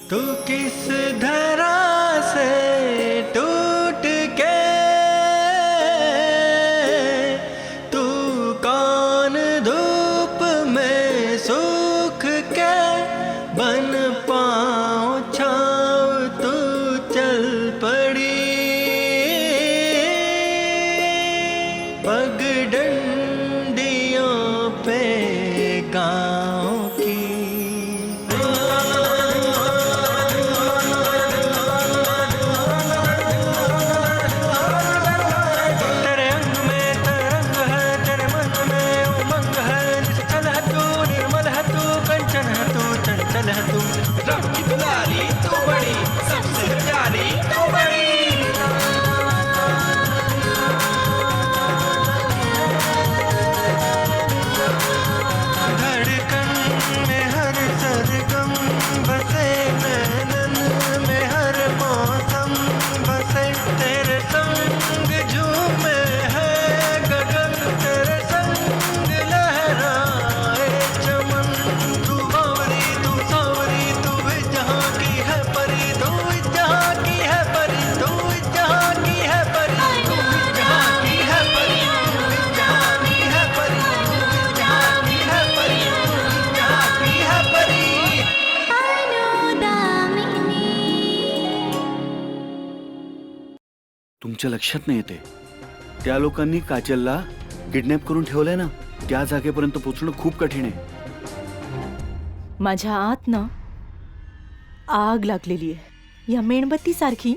तू किस धरा से टूट के, तू कौन धूप में सूख के, बन पाँव छाँव तू चल पड़ी, पगडंडियों पे गाँव की। तेरे अंग में तरंग है, तेरे मन में उमंग है, निश्चल है तू, निर्मल है तू, कंचन है तू, चंचल है तू, रंग की दुलारी तू बड़ी, सबसे प्यारी तू बड़ी। धड़कन में हर सरगम बसे, नैनन में हर मौसम बसे, तेरे संग झूमे है गगन, तेरे संग लहराए चमन। तू बावरी तू सावरी, तू जहाँ की है परी, तू जहाँ की है परी, तू जहाँ की है परी, तू जहाँ की है परी, तू जहाँ की है परी, तू जहाँ की है परी, तू जहाँ की है परी। तुमच्या लक्षात नाही येते त्या लोकांनी काजलला किडनॅप करून ठेवलंय ना, त्या जागेपर्यंत पोहोचणं खूप कठीण आहे। माझ्या आत ना आग लागलेली आहे, या मेणबत्ती सारखी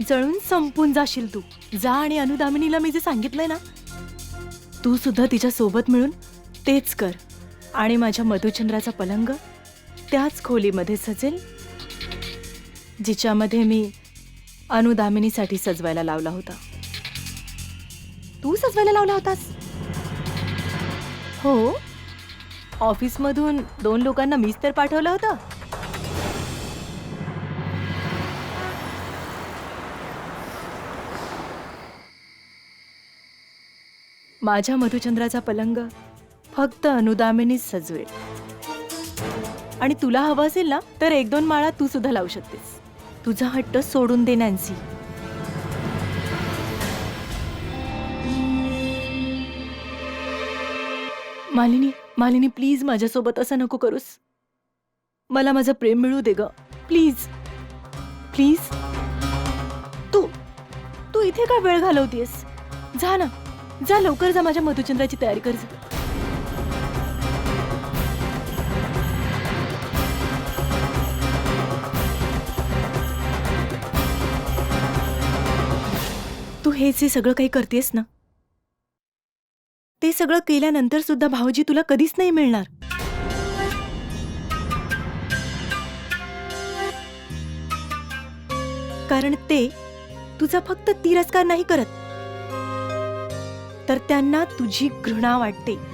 जळून संपून जाशील तू। जा आणि अनुदामिनीला मी जे सांगितलंय ना, तू सुद्धा तिच्या सोबत मिळून तेच कर, आणि माझ्या मधुचंद्राचा पलंग त्याच खोलीमध्ये सजेल जिच्यामध्ये मी अनुदामिनीसाठी सजवायला लावला होता। तू सजवायला लावला होतास? हो, ऑफिसमधून 2 लोकांना मीच तर पाठवलं होतं। माझ्या मधुचंद्राचा पलंग फक्त अनुदामिनीच सजवेल, आणि तुला हवं असेल ना तर 1-2 माळा तू सुद्धा लावू शकतेस। तुझा हट्ट सोडून दे नॅन्सी। मालिनी, मालिनी प्लीज माझ्यासोबत असं नको करूस। मला माझं प्रेम मिळू दे ग, प्लीज प्लीज। तू तू इथे काय वेळ घालवतेस? जा ना, जा लवकर जा, माझ्या मधुचंद्राची तयारी कर। तू हेच हे सगळं काही करतेस ना, ते सगळं केल्यानंतर सुद्धा भाऊजी तुला कधीच नाही मिळणार। कारण ते तुझा फक्त तिरस्कार नाही करत, तर त्यांना तुझी घृणा वाटते।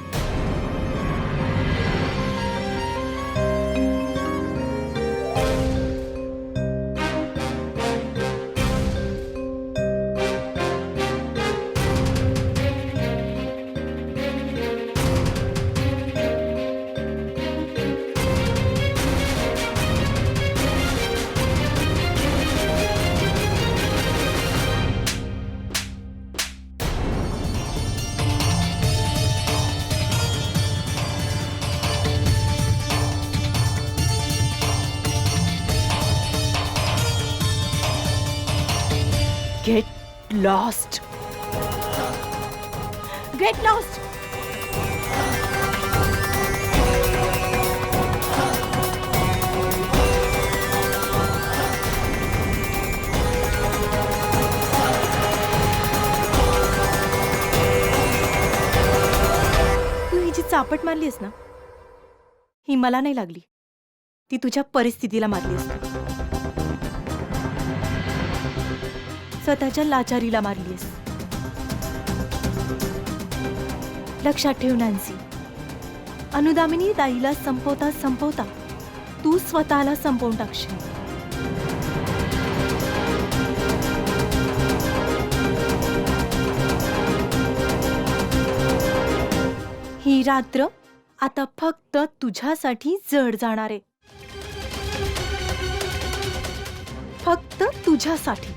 Get lost. Get lost. तू ही जी चापट मारलीस ना, ही मला नाही लागली, ती तुझ्या परिस्थितीला मारलीस। स्वतःच्या लाचारीला मारलीस। लक्षात ठेव नॅन्सी, अनुदामिनी ताईला संपवता संपवता तू स्वतःला संपवून टाकशील। ही रात्र आता फक्त तुझ्यासाठी जड जाणार आहे. फक्त तुझ्यासाठी.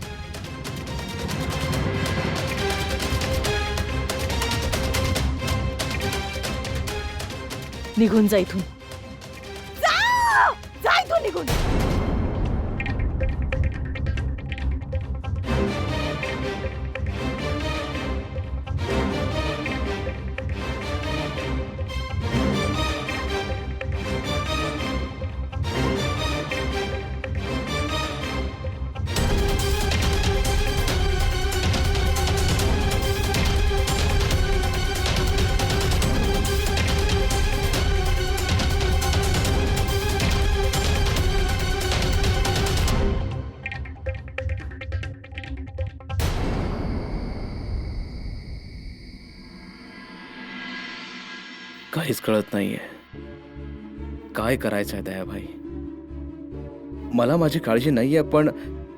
निघून जा इथून. जा इथून निघून. काहीच कळत नाहीये काय करायचंय दयाभाई. मला माझी काळजी नाहीये, पण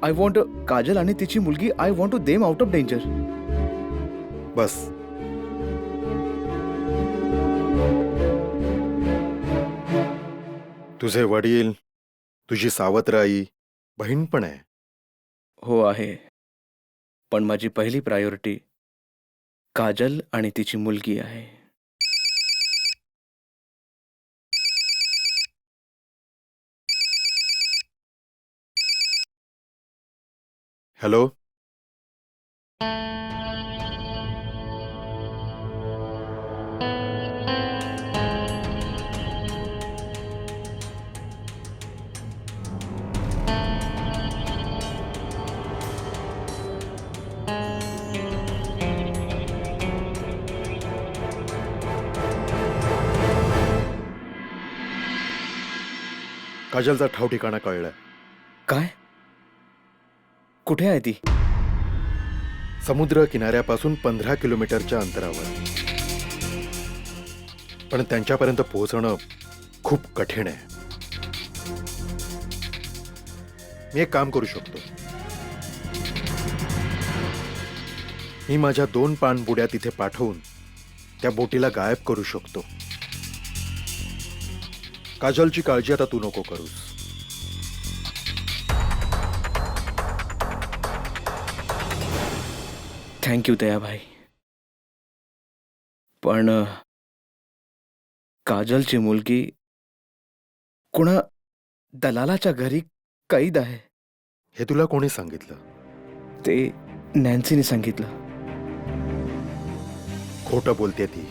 आय वॉन्ट काजल आणि तिची मुलगी, I want to them out of danger. बस. तुझे वडील, तुझी सावत्र आई, बहीण पण आहे. हो आहे, पण माझी पहिली प्रायोरिटी काजल आणि तिची मुलगी आहे. हॅलो. काजलचा ठाव ठिकाणा कळलाय. काय? कुठे आहे ती? समुद्र किनाऱ्यापासून 15 किलोमीटरच्या अंतरावर. पण त्यांच्यापर्यंत पोहोचणं खूप कठीण आहे. मी एक काम करू शकतो. मी माझ्या 2 पाणबुड्या तिथे पाठवून त्या बोटीला गायब करू शकतो. काजलची काळजी आता तू नको करूस. थँक्यू दयाभाई. पण काजलची मुलगी कुणा दलालाच्या घरी कैद आहे. हे तुला कोणी सांगितलं? ते नॅन्सीने सांगितलं. खोटं बोलते ती.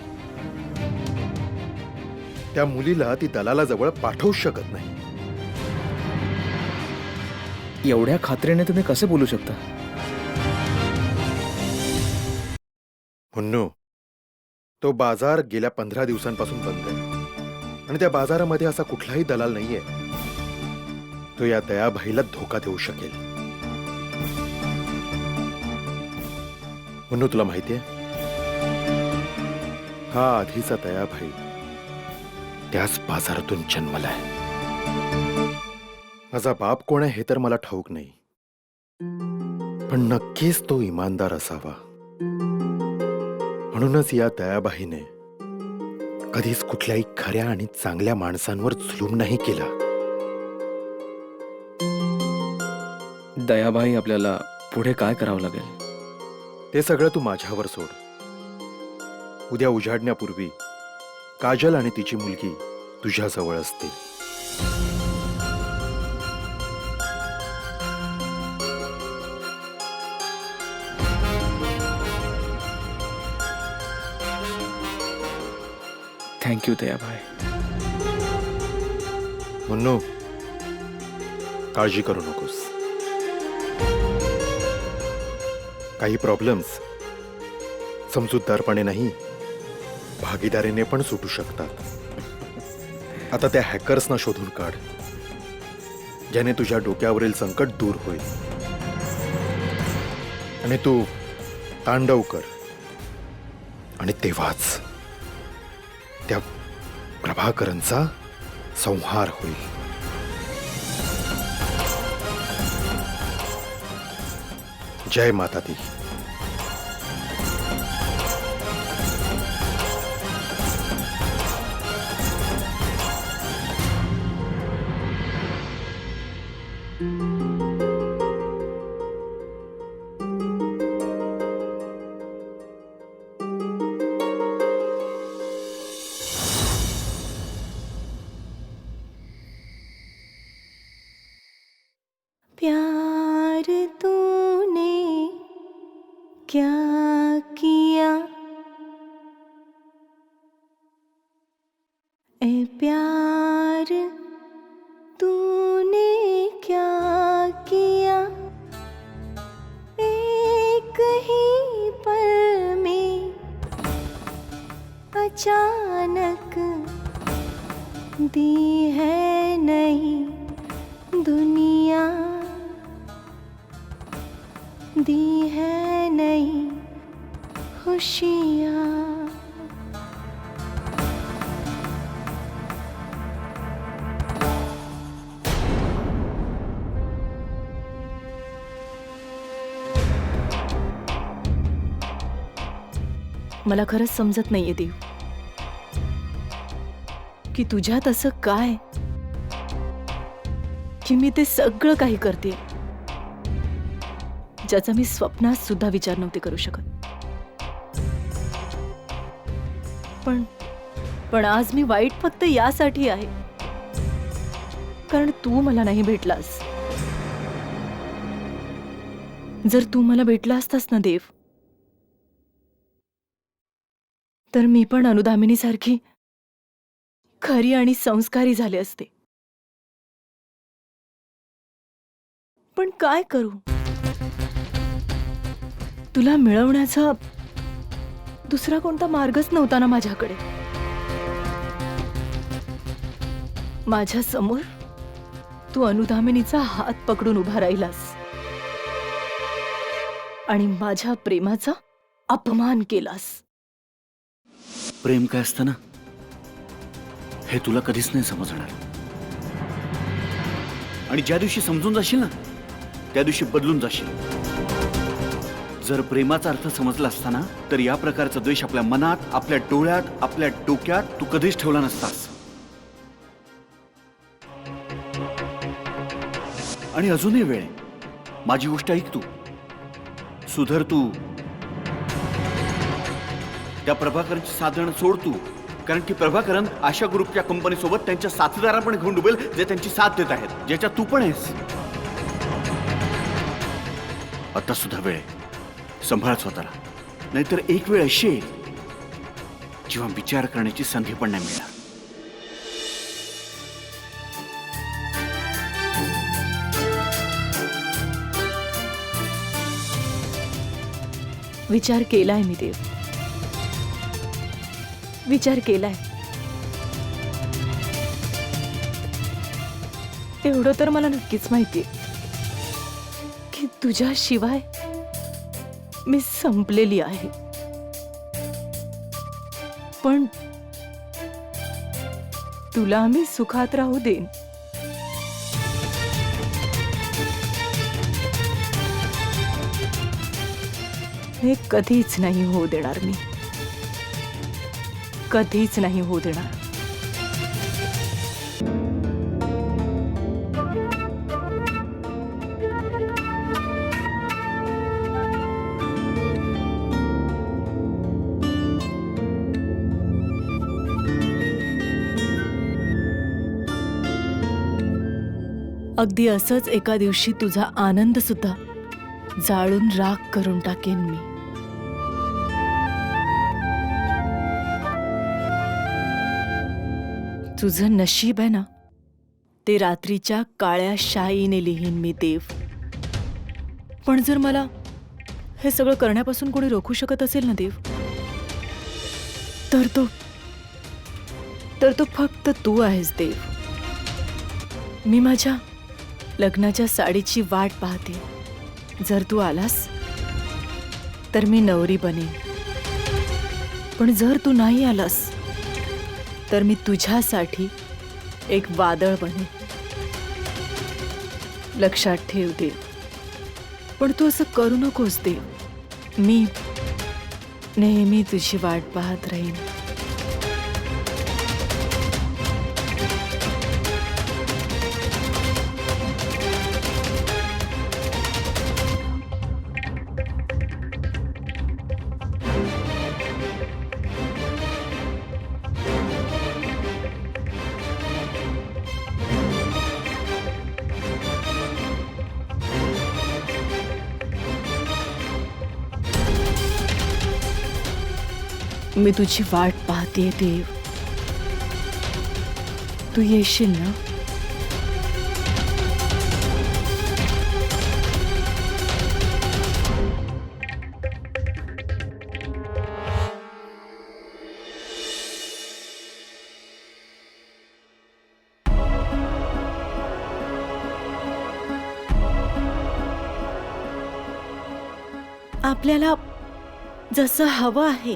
त्या मुलीला ती दलालाजवळ पाठवू शकत नाही. एवढ्या खात्रीने तुम्ही कसे बोलू शकता? मुन्नू, तो बाजार गेल्या 15 दिवसांपासून बंद आहे आणि त्या बाजारामध्ये असा कुठलाही दलाल नाहीये. तो या दयाभाईला धोका देऊ शकेल. मुन्नू, तुला माहितीये, हा आधीचा दयाभाई त्याच बाजारातून जन्मलाय. माझा बाप कोण आहे हे तर मला ठाऊक नाही, पण नक्कीच तो इमानदार असावा. म्हणूनच या दयाबाईने कधीच कुठल्याही खऱ्या आणि चांगल्या माणसांवर जुलूम नाही केला. दयाभाई, आपल्याला पुढे काय करावं लागेल? ते सगळं तू माझ्यावर सोड. उद्या उजाडण्यापूर्वी काजल आणि तिची मुलगी तुझ्याजवळ असतील. थँक्यू दयाभाई. मुन्नू, काळजी करू नकोस. काही प्रॉब्लेम्स समजूतदारपणे नाही, भागीदारीने पण सुटू शकतात. आता त्या हॅकर्सना शोधून काढ, ज्याने तुझ्या डोक्यावरील संकट दूर होईल. आणि तू तांडव कर, आणि तेव्हाच त्या प्रभाकरांचा संहार होईल. जय माता दी. क्या किया ए प्यार, तूने क्या किया, एक ही पल में अचानक दी है नई दुनिया, दी है नई खुशियाँ। मला खरंच समजत नाहीये देव की तुझ्यात असं काय की मी ते सगळं काही करते ज्याचा मी स्वप्नात सुद्धा विचार नव्हते करू शकत. पण आज मी वाईट फक्त यासाठी आहे कारण तू मला नाही भेटलास. जर तू मला भेटला असतास ना देव, तर मी पण अनुदामिनी सारखी खरी आणि संस्कारी झाले असते. पण काय करू, तुला मिळवण्याचा दुसरा कोणता मार्गच नव्हता ना माझ्याकडे. माझ्या समोर तू अनुदामिनीचा हात पकडून उभा राहिलास आणि माझ्या प्रेमाचा अपमान केलास. प्रेम काय असतं ना हे तुला कधीच नाही समजणार. आणि ज्या दिवशी समजून जाशील ना त्या दिवशी बदलून जाशील. जर प्रेमाचा अर्थ समजला असताना तर या प्रकारचा द्वेष आपल्या मनात, आपल्या डोळ्यात, आपल्या डोक्यात तू कधीच ठेवला नसतास. आणि अजूनही वेळ आहे. माझी गोष्ट ऐक तू. सुधर तू. त्या प्रभाकरची साधनं सोड तू. कारण की प्रभाकरन आशा ग्रुपच्या कंपनीसोबत त्यांच्या साथीदारा पण घेऊन डुबेल जे त्यांची साथ देत आहेत, ज्याच्यात तू पण आहेस. आता सुद्धा वेळ आहे. सांभाळ स्वतःला. नाहीतर एक वेळ अशी येईल जेव्हा विचार करण्याची संधी पण नाही मिळणार. विचार केलाय मी देव, विचार केलाय. एवढं तर मला नक्कीच माहितीये की तुझ्याशिवाय मी संपलेली आहे. पण तुला मी सुखात राहू देईन. हे कधीच नाही होऊ देणार मी. कधीच नाही होऊ देणार. अगदी असंच एका दिवशी तुझा आनंद सुद्धा जाळून राख करून टाकेन मी. तुझं नशीब आहे ना ते रात्रीच्या काळ्या शाईने लिहीन मी देव. पण जर मला हे सगळं करण्यापासून कोणी रोखू शकत असेल ना देव, तर तो फक्त तू आहेस देव. मी माझ्या लग्नाच्या साडीची वाट पाहते. जर तू आलास तर मी नवरी बनेन. पण जर तू नाही आलास तर मी तुझ्यासाठी एक वादळ बनेन. लक्षात ठेव देव. पण तू असं करू नकोस देव. मी नेहमी तुझी वाट पाहत राहीन. मी तुझी वाट पाहते देव. तू येशील ना? आपल्याला जसं हवं आहे,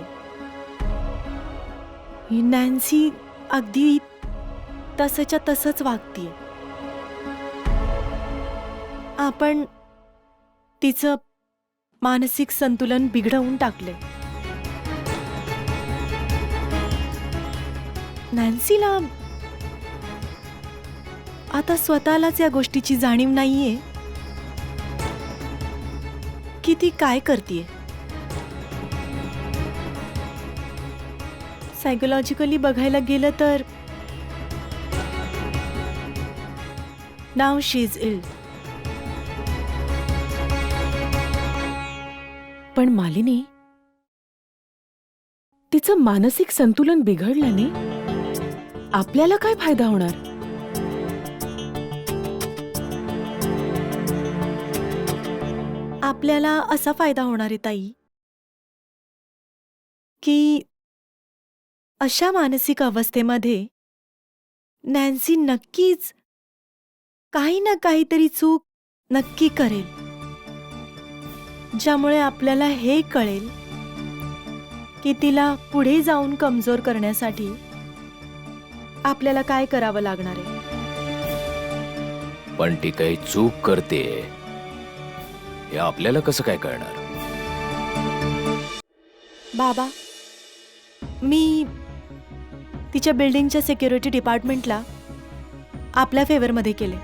ही नॅन्सी अगदी तसंच्या तसंच वागतीये. आपण तिचं मानसिक संतुलन बिघडवून टाकलंय. नॅन्सीला आता स्वतःलाच या गोष्टीची जाणीव नाहीये की ती काय करतीये. सायकोलॉजिकली बघायला गेलं तर नाव शी इज इल. पण मालिनी, तिचं मानसिक संतुलन बिघडल्याने आपल्याला काय फायदा होणार? आपल्याला असा फायदा होणार आहे ताई की अशा मानसिक अवस्थेमध्ये नॅन्सी नक्कीच काही ना काहीतरी चूक नक्की करेल, ज्यामुळे आपल्याला हे कळेल की तिला पुढे जाऊन कमजोर करण्यासाठी आपल्याला काय करावं लागणार आहे. पण ती काही चूक करते हे आपल्याला कसं काय कळणार? बाबा, मी तिच्या बिल्डिंगच्या सिक्युरिटी डिपार्टमेंटला आपल्या फेवरमध्ये केले.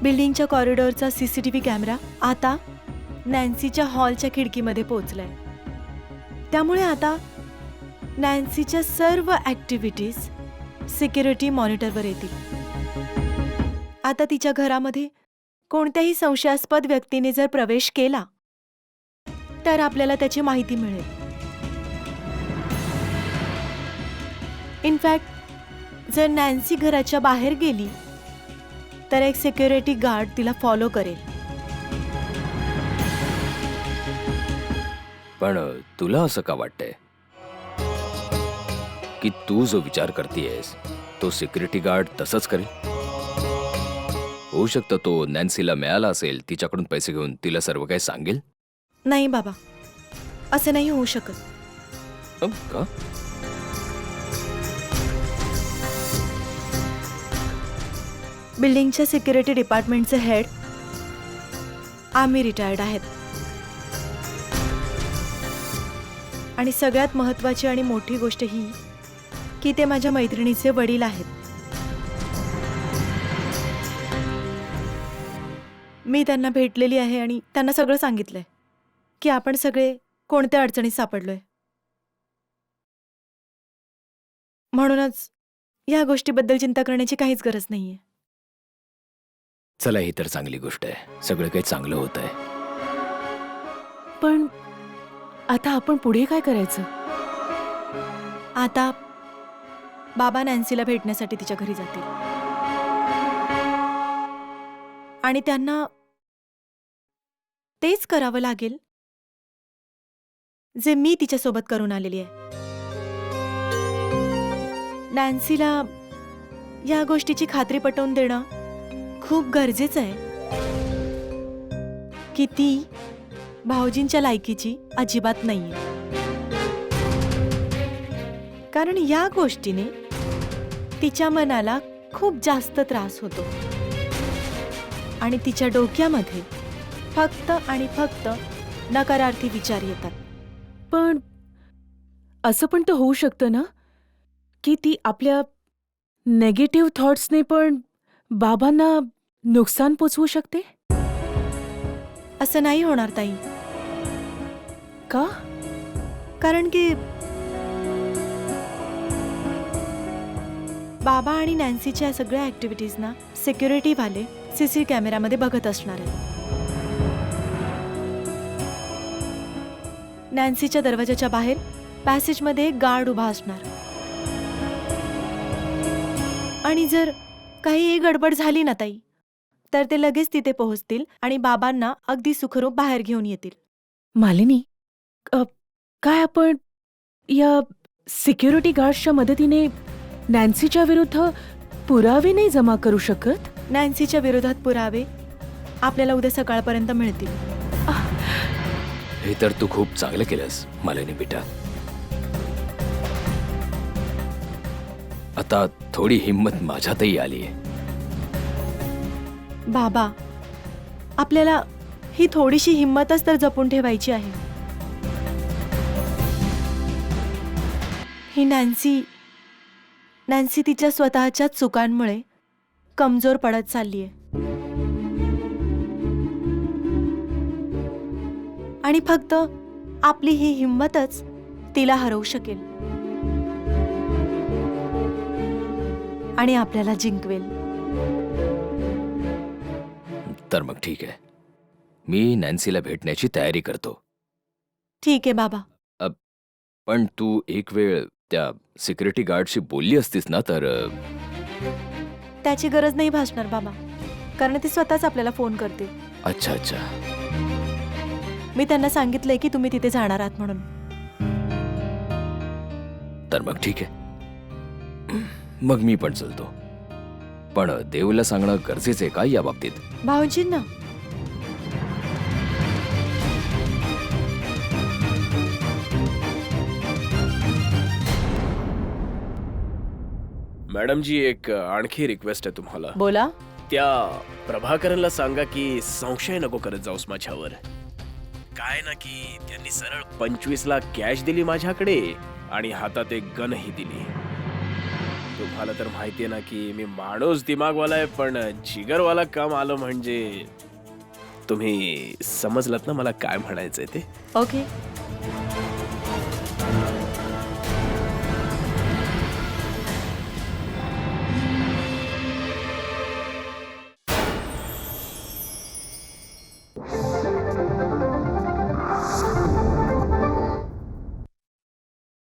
बिल्डिंगच्या कॉरिडॉरचा CCTV कॅमेरा आता नॅन्सीच्या हॉलच्या खिडकीमध्ये पोहोचलाय. त्यामुळे आता नॅन्सीच्या सर्व ॲक्टिव्हिटीज सिक्युरिटी मॉनिटरवर येतील. आता तिच्या घरामध्ये कोणत्याही संशयास्पद व्यक्तीने जर प्रवेश केला तर आपल्याला त्याची माहिती मिळेल. इनफॅक्ट जर नॅन्सी घराच्या बाहेर गेली तर एक सिक्युरिटी गार्ड तिला फॉलो करेल. पण तुला असं का वाटतंय की तू जो विचार करतेयस तो सिक्युरिटी गार्ड तसंच करेल? होऊ शकतं तो नॅन्सीला मिळाला असेल, तिच्याकडून पैसे घेऊन तिला सर्व काही सांगेल. नाही बाबा, असं नाही होऊ शकत. का? बिल्डिंगच्या सिक्युरिटी डिपार्टमेंटचे हेड आम्ही रिटायर्ड आहेत. आणि सगळ्यात महत्त्वाची आणि मोठी गोष्ट ही की ते माझ्या मैत्रिणीचे वडील आहेत. मी त्यांना भेटलेली आहे आणि त्यांना सगळं सांगितलंय की आपण सगळे कोणत्या अडचणीत सापडलोय. म्हणूनच या गोष्टीबद्दल चिंता करण्याची काहीच गरज नाहीये. चला, ही तर चांगली गोष्ट आहे. सगळं काही चांगलं होत आहे. पण आता आपण पुढे काय करायचं? आता बाबा नॅन्सीला भेटण्यासाठी तिच्या घरी जातील आणि त्यांना तेच करावं लागेल जे मी तिच्यासोबत करून आलेली आहे. नॅन्सीला या गोष्टीची खात्री पटवून देणं खूप गरजेचं आहे की ती भाऊजींच्या लायकीची अजिबात नाहीये. कारण या गोष्टीने तिच्या मनाला खूप जास्त त्रास होतो आणि तिच्या डोक्यामध्ये फक्त आणि फक्त नकारार्थी विचार येतात. पण असं पण तर होऊ शकतं ना की ती आपल्या नेगेटिव्ह थॉट्सने पण बाबांना नुकसान पोचवू शकते. असं नाही होणार ताई. का? कारण की बाबा आणि नॅन्सीच्या या सगळ्या ॲक्टिव्हिटीजना सिक्युरिटीवाले CC कॅमेऱ्यामध्ये बघत असणार आहेत. नॅन्सीच्या दरवाजाच्या बाहेर पॅसेजमध्ये एक गार्ड उभा असणार आणि जर काही गडबड झाली ना ताई, तर ते लगेच तिथे पोहोचतील आणि बाबांना अगदी सुखरूप बाहेर घेऊन येतील. मालिनी, काय आपण या सिक्युरिटी गार्ड्सच्या मदतीने नॅन्सीच्या विरुद्ध पुरावे नाही जमा करू शकत? नॅन्सीच्या विरोधात पुरावे आपल्याला उद्या सकाळपर्यंत मिळतील. हे तर तू खूप चांगलं केलंस मालिनी बेटा. आता थोडी हिंमत माझ्यातही आलीये. बाबा, आपल्याला ही थोडीशी हिंमतच तर जपून ठेवायची आहे. ही नॅन्सी तिच्या स्वतःच्या चुकांमुळे कमजोर पडत चाललीये आणि फक्त आपली ही हिंमतच तिला हरवू शकेल आणि आपल्याला जिंकवेल. तर मग ठीक आहे, मी नॅन्सीला भेटण्याची तयारी करतो. ठीक आहे बाबा. पण तू एक वेळ त्या सिक्युरिटी गार्डशी बोलली असतीस ना तर. त्याची गरज नाही भासणार बाबा, कारण ते स्वतःच आपल्याला फोन करतील. अच्छा अच्छा. मी त्यांना सांगितलंय की तुम्ही तिथे जाणार आहात म्हणून. तर मग ठीक आहे, मग मी पण चलतो. पण देवला सांगणं गरजेचं आहे का या बाबतीत? भाऊजींना मॅडम जी, एक आणखी रिक्वेस्ट आहे तुम्हाला. बोला. त्या प्रभाकरनला सांगा की संशय नको करत जाऊस माझ्यावर. काय ना की त्यांनी सरळ 25 लाख कॅश दिली माझ्याकडे आणि हातात एक गनही दिली. तुम्हाला तर माहितीये ना की मी माणूस दिमागवाला आहे, पण जिगरवाला काम आलं म्हणजे तुम्ही समजलात ना मला काय म्हणायचंय ते. ओके.